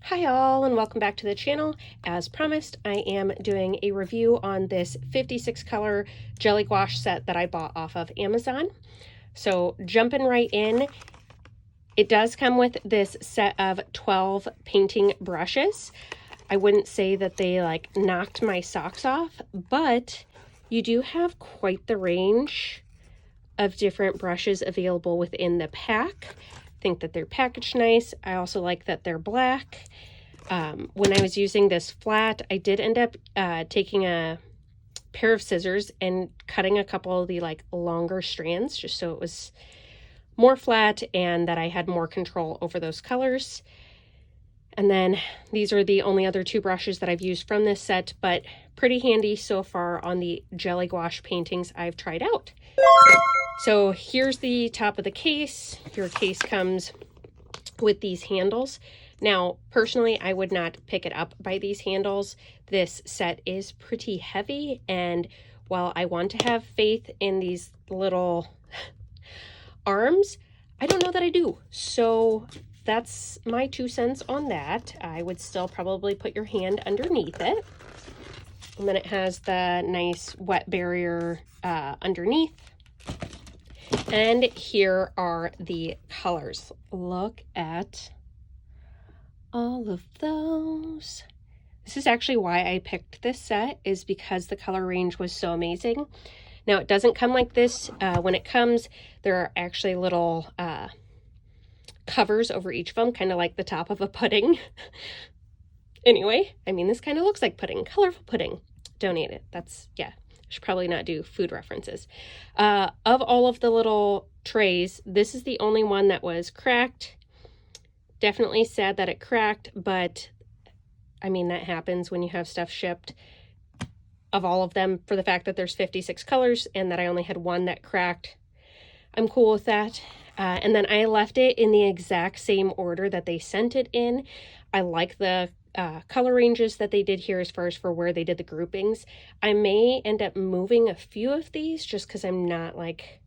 Hi all, and welcome back to the channel. As promised, I am doing a review on this 56 color jelly gouache set that I bought off of Amazon. So jumping right in, it does come with this set of 12 painting brushes. I wouldn't say that they like knocked my socks off, but you do have quite the range of different brushes available within the pack. I think that they're packaged nice. I also like that they're black. When I was using this flat, I did end up taking a pair of scissors and cutting a couple of the like longer strands just so it was more flat and that I had more control over those colors. And then these are the only other two brushes that I've used from this set, but pretty handy so far on the jelly gouache paintings I've tried out. So here's the top of the case. Your case comes with these handles. Now, personally, I would not pick it up by these handles. This set is pretty heavy, and while I want to have faith in these little arms, I don't know that I do. So that's my 2 cents on that. I would still probably put your hand underneath it. And then it has the nice wet barrier underneath. And here are the colors. Look at all of those. This is actually why I picked this set, is because the color range was so amazing. Now, it doesn't come like this. When it comes, there are actually little covers over each of them, kind of like the top of a pudding. Anyway, I mean, this kind of looks like pudding. Colorful pudding. Don't eat it. That's, yeah. Should probably not do food references. Of all of the little trays, this is the only one that was cracked. Definitely sad that it cracked, but I mean, that happens when you have stuff shipped. Of all of them, for the fact that there's 56 colors and that I only had one that cracked, I'm cool with that. And then I left it in the exact same order that they sent it in. I like the color ranges that they did here as far as for where they did the groupings. I may end up moving a few of these just because I'm not like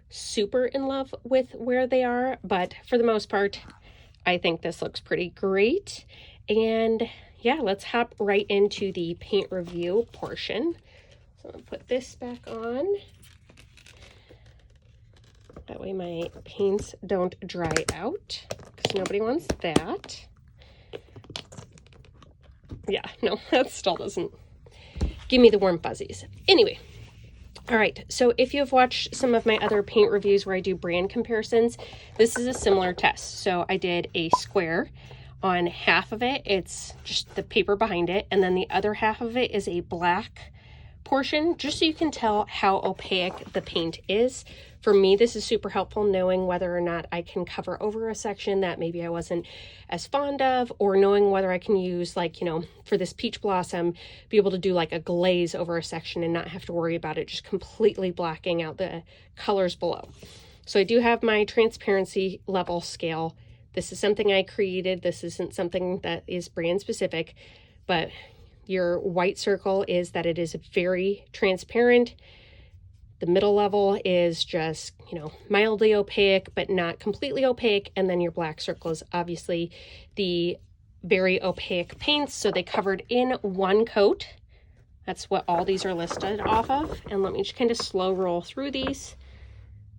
super in love with where they are, but for the most part, I think this looks pretty great. And yeah, let's hop right into the paint review portion. So I'm gonna put this back on. That way my paints don't dry out, because nobody wants that. Yeah, no, that still doesn't give me the warm fuzzies. Anyway, all right, so if you've watched some of my other paint reviews where I do brand comparisons, this is a similar test. So I did a square. On half of it, it's just the paper behind it, and then the other half of it is a black portion, just so you can tell how opaque the paint is. For me, this is super helpful knowing whether or not I can cover over a section that maybe I wasn't as fond of, or knowing whether I can use, like, you know, for this peach blossom, be able to do like a glaze over a section and not have to worry about it just completely blacking out the colors below. So I do have my transparency level scale. This is something I created. This isn't something that is brand specific, but your white circle is that it is very transparent. The middle level is just, you know, mildly opaque, but not completely opaque. And then your black circle is obviously the very opaque paints. So they covered in one coat. That's what all these are listed off of. And let me just kind of slow roll through these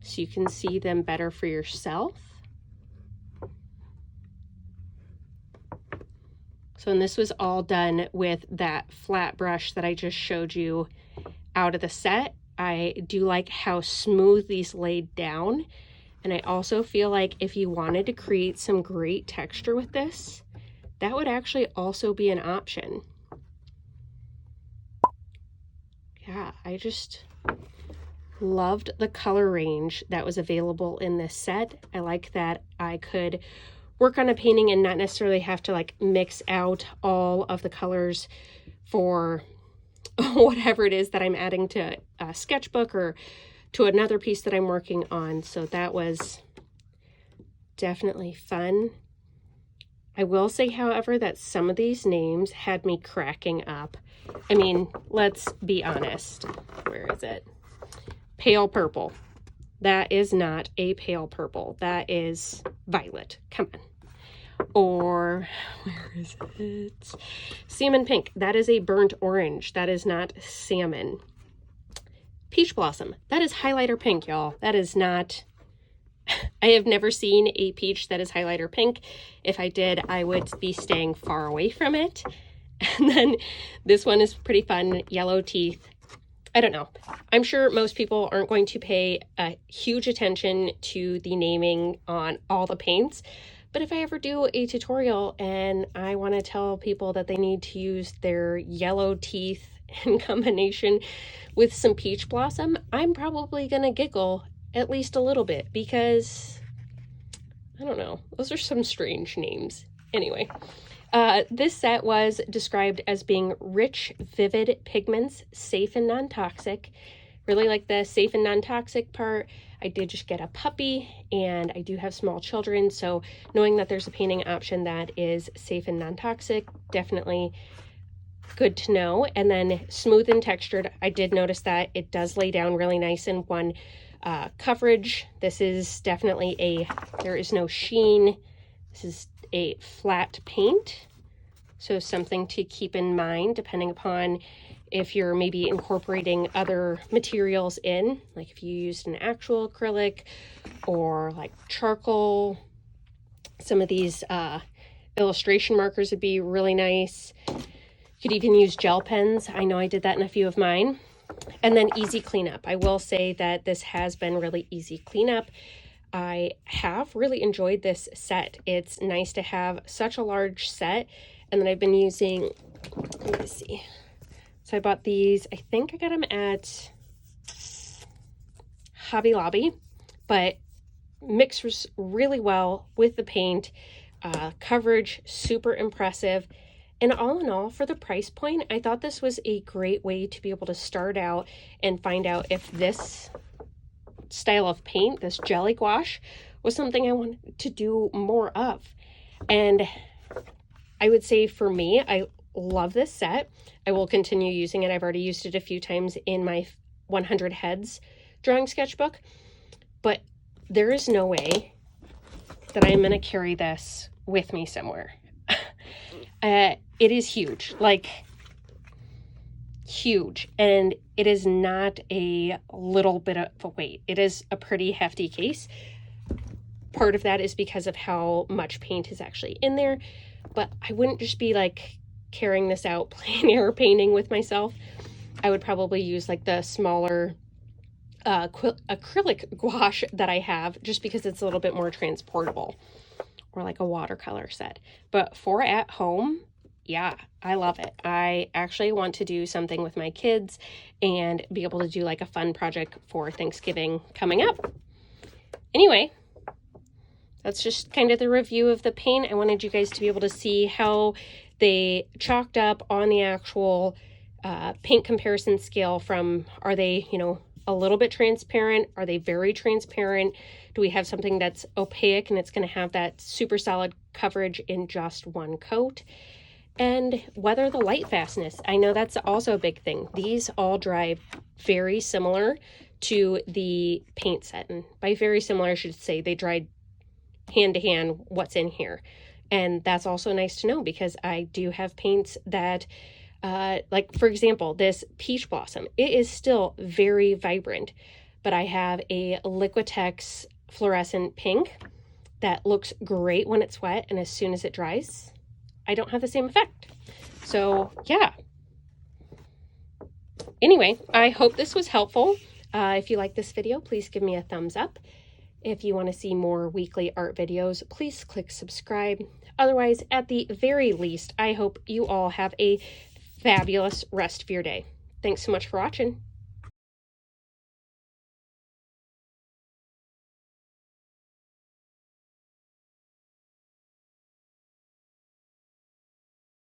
so you can see them better for yourself. So, and this was all done with that flat brush that I just showed you out of the set. I do like how smooth these laid down. And I also feel like if you wanted to create some great texture with this, that would actually also be an option. Yeah, I just loved the color range that was available in this set. I like that I could work on a painting and not necessarily have to like mix out all of the colors for whatever it is that I'm adding to a sketchbook or to another piece that I'm working on. So that was definitely fun. I will say, however, that some of these names had me cracking up. I mean, let's be honest. Where is it? Pale purple. That is not a pale purple. That is violet. Come on. Or where is it? Salmon pink. That is a burnt orange. That is not salmon. Peach blossom. That is highlighter pink, y'all. That is not... I have never seen a peach that is highlighter pink. If I did, I would be staying far away from it. And then this one is pretty fun. Yellow teeth. I don't know. I'm sure most people aren't going to pay a huge attention to the naming on all the paints. But if I ever do a tutorial and I want to tell people that they need to use their yellow teeth in combination with some peach blossom, I'm probably going to giggle at least a little bit because, I don't know, those are some strange names. Anyway, this set was described as being rich, vivid pigments, safe and non-toxic. Really like the safe and non-toxic part. I did just get a puppy and I do have small children, so knowing that there's a painting option that is safe and non-toxic, definitely good to know. And then smooth and textured. I did notice that it does lay down really nice in one coverage. This is definitely there is no sheen. This is a flat paint. So something to keep in mind depending upon if you're maybe incorporating other materials in, like if you used an actual acrylic or like charcoal. Some of these illustration markers would be really nice. You could even use gel pens. I know I did that in a few of mine. And then easy cleanup. I will say that this has been really easy cleanup. I have really enjoyed this set. It's nice to have such a large set. And then I've been using, let me see. So I bought these, I think I got them at Hobby Lobby, but mixes really well with the paint. Coverage, super impressive. And all in all, for the price point, I thought this was a great way to be able to start out and find out if this style of paint, this jelly gouache, was something I wanted to do more of. And I would say for me, I love this set. I will continue using it. I've already used it a few times in my 100 Heads drawing sketchbook, but there is no way that I'm going to carry this with me somewhere. It is huge, like huge, and it is not a little bit of a weight. It is a pretty hefty case. Part of that is because of how much paint is actually in there, but I wouldn't just be like carrying this out plein air painting with myself. I would probably use like the smaller acrylic gouache that I have, just because it's a little bit more transportable, or like a watercolor set. But for at home, yeah, I love it. I actually want to do something with my kids and be able to do like a fun project for Thanksgiving coming up. Anyway, that's just kind of the review of the paint. I wanted you guys to be able to see how they chalked up on the actual paint comparison scale from, are they, you know, a little bit transparent? Are they very transparent? Do we have something that's opaque and it's going to have that super solid coverage in just one coat? And whether the light fastness, I know that's also a big thing. These all dry very similar to the paint set. And by very similar, I should say they dried hand to hand what's in here. And that's also nice to know, because I do have paints that, like for example, this peach blossom, it is still very vibrant, but I have a Liquitex fluorescent pink that looks great when it's wet, and as soon as it dries, I don't have the same effect. So yeah. Anyway, I hope this was helpful. If you like this video, please give me a thumbs up. If you want to see more weekly art videos, please click subscribe. Otherwise, at the very least, I hope you all have a fabulous rest of your day. Thanks so much for watching.